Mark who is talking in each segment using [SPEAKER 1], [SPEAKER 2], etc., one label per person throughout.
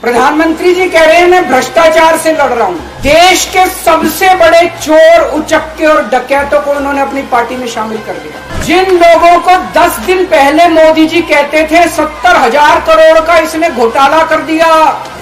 [SPEAKER 1] प्रधानमंत्री जी कह रहे हैं मैं भ्रष्टाचार से लड़ रहा हूं। देश के सबसे बड़े चोर, उचक्के और डकैतों को उन्होंने अपनी पार्टी में शामिल कर दिया। जिन लोगों को 10 दिन पहले मोदी जी कहते थे 70,000 करोड़ का इसने घोटाला कर दिया,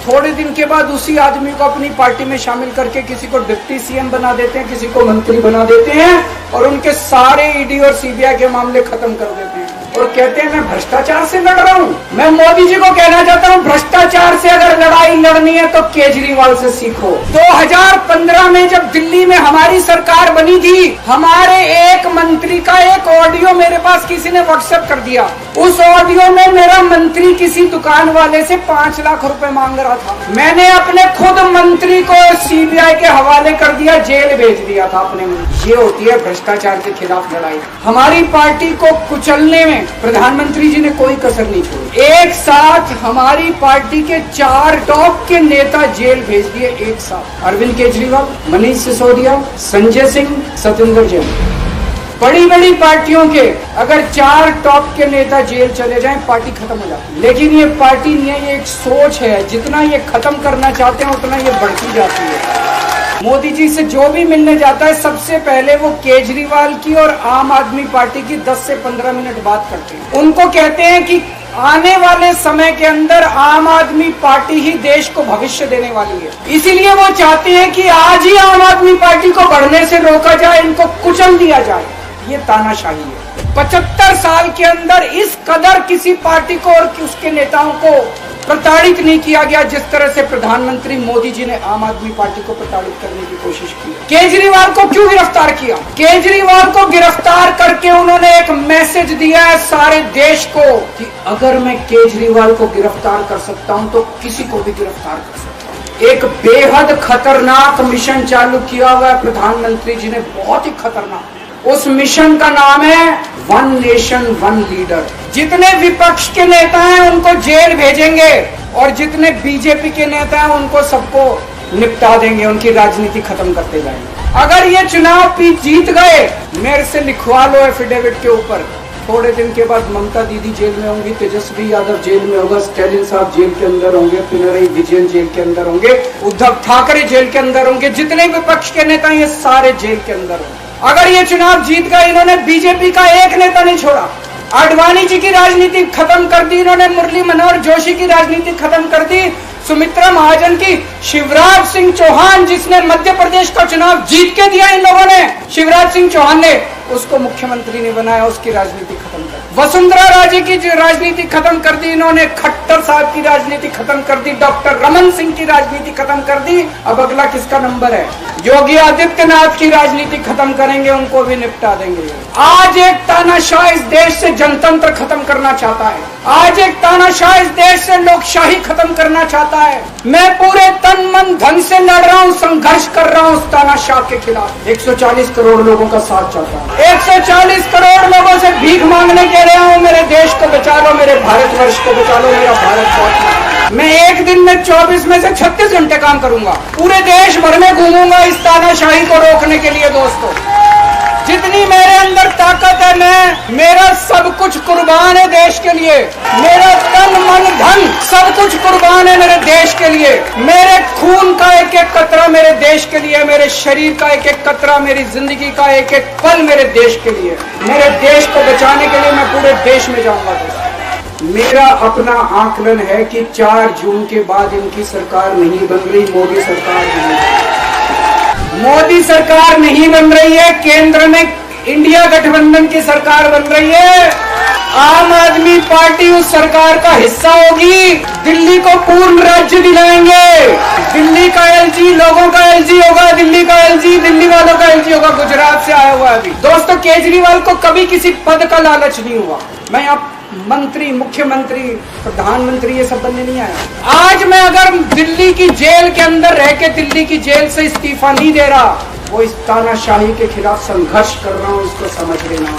[SPEAKER 1] थोड़े दिन के बाद उसी आदमी को अपनी पार्टी में शामिल करके किसी को डिप्टी सीएम बना देते हैं, किसी को मंत्री बना देते हैं और उनके सारे ईडी और सीबीआई के मामले खत्म कर देते हैं और कहते हैं मैं भ्रष्टाचार से लड़ रहा हूं। मैं मोदी जी को कहना चाहता हूं, भ्रष्टाचार से अगर लड़ाई लड़नी है तो केजरीवाल से सीखो। 2015 में जब दिल्ली में हमारी सरकार बनी थी, हमारे एक मंत्री का एक ऑडियो मेरे पास किसी ने व्हाट्सएप कर दिया। उस ऑडियो में मेरा मंत्री किसी दुकान वाले से 5 लाख रुपए मांग रहा था। मैंने अपने खुद मंत्री को सीबीआई के हवाले कर दिया, जेल भेज दिया था अपने मंत्री। ये होती है भ्रष्टाचार के खिलाफ लड़ाई। हमारी पार्टी को कुचलने में प्रधानमंत्री जी ने कोई कसर नहीं छोड़ी। एक साथ हमारी पार्टी के 4 टॉप के नेता जेल भेज दिए एक साथ। अरविंद केजरीवाल, मनीष सिसोदिया, संजय सिंह, सत्येंद्र जैन। बड़ी बड़ी पार्टियों के अगर 4 टॉप के नेता जेल चले जाएं, पार्टी खत्म हो जाती है। लेकिन ये पार्टी नहीं है, ये एक सोच है। जितना ये खत्म करना चाहते हैं उतना ये बढ़ती जाती है। मोदी जी से जो भी मिलने जाता है, सबसे पहले वो केजरीवाल की और आम आदमी पार्टी की 10 से 15 मिनट बात करते हैं। उनको कहते हैं कि आने वाले समय के अंदर आम आदमी पार्टी ही देश को भविष्य देने वाली है, इसीलिए वो चाहते हैं कि आज ही आम आदमी पार्टी को बढ़ने से रोका जाए, इनको कुचल दिया जाए। ये तानाशाही है। 75 साल के अंदर इस कदर किसी पार्टी को और उसके नेताओं को प्रताड़ित नहीं किया गया जिस तरह से प्रधानमंत्री मोदी जी ने आम आदमी पार्टी को प्रताड़ित करने की कोशिश की। केजरीवाल को क्यों गिरफ्तार किया? केजरीवाल को गिरफ्तार करके उन्होंने एक मैसेज दिया है सारे देश को कि अगर मैं केजरीवाल को गिरफ्तार कर सकता हूं तो किसी को भी गिरफ्तार कर सकता हूं। एक बेहद खतरनाक मिशन चालू किया हुआ है प्रधानमंत्री जी ने, बहुत ही खतरनाक। उस मिशन का नाम है वन नेशन वन लीडर। जितने विपक्ष के नेता हैं उनको जेल भेजेंगे और जितने बीजेपी के नेता हैं उनको सबको निपटा देंगे, उनकी राजनीति खत्म करते जाएंगे। अगर ये चुनाव जीत गए, मेरे से लिखवा लो एफिडेविट के ऊपर, थोड़े दिन के बाद ममता दीदी जेल में होंगी, तेजस्वी यादव जेल में होगा, स्टैलिन साहब जेल के अंदर होंगे, पिनरई विजयन जेल के अंदर होंगे, उद्धव ठाकरे जेल के अंदर होंगे, जितने विपक्ष के नेता ये सारे जेल के अंदर होंगे। अगर ये चुनाव जीत गए, इन्होंने बीजेपी का एक नेता नहीं छोड़ा। आडवाणी जी की राजनीति खत्म कर दी इन्होंने, मुरली मनोहर जोशी की राजनीति खत्म कर दी, सुमित्रा महाजन की, शिवराज सिंह चौहान जिसने मध्य प्रदेश का चुनाव जीत के दिया इन लोगों ने, शिवराज सिंह चौहान ने उसको मुख्यमंत्री ने बनाया, उसकी राजनीति खत्म कर दी। वसुंधरा राजे की राजनीति खत्म कर दी इन्होंने, खट्टर साहब की राजनीति खत्म कर दी, डॉक्टर रमन सिंह की राजनीति खत्म कर दी। अब अगला किसका नंबर है? योगी आदित्यनाथ की राजनीति खत्म करेंगे, उनको भी निपटा देंगे। आज एक तानाशाह इस देश से जनतंत्र खत्म करना चाहता है, आज एक तानाशाह इस देश से लोकशाही खत्म करना चाहता है। मैं पूरे तन मन धन से लड़ रहा हूँ, संघर्ष कर रहा हूँ उस तानाशाह के खिलाफ। 140 करोड़ लोगों का साथ चाहता हूँ, 140 करोड़ लोगों से भीख मांगने के रहा हूँ, मेरे देश को बचा लो, मेरे भारतवर्ष को बचा लो, मेरा भारत। मैं एक दिन में 24 में से 36 घंटे काम करूंगा, पूरे देश भर में घूमूंगा इस तानाशाही को रोकने के लिए। दोस्तों, जितनी मेरे अंदर ताकत है, मेरा सब कुछ कुर्बान है देश के लिए, मेरा तन मन धन सब कुछ कुर्बान है मेरे देश के लिए। मेरे खून का एक एक कतरा मेरे देश के लिए, मेरे शरीर का एक एक कतरा, मेरी जिंदगी का एक एक पल मेरे देश के लिए। मेरे देश को बचाने के लिए मैं पूरे देश में जाऊंगा। मेरा अपना आकलन है कि 4 जून के बाद इनकी सरकार नहीं बन रही, मोदी सरकार नहीं बन रही है। केंद्र में इंडिया गठबंधन की सरकार बन रही है। आम आदमी पार्टी उस सरकार का हिस्सा होगी। दिल्ली को पूर्ण राज्य दिलाएंगे। दिल्ली का एलजी लोगों का एलजी होगा, दिल्ली का एलजी दिल्ली वालों का एलजी होगा। गुजरात से आया हुआ अभी। दोस्तों, केजरीवाल को कभी किसी पद का लालच नहीं हुआ। मैं आप मंत्री, मुख्यमंत्री, प्रधानमंत्री ये सब बनने नहीं आया। आज मैं अगर दिल्ली की जेल के अंदर रह के दिल्ली की जेल से इस्तीफा नहीं दे रहा, वो इस तानाशाही के खिलाफ संघर्ष कर रहा हूँ, इसको समझ लेना।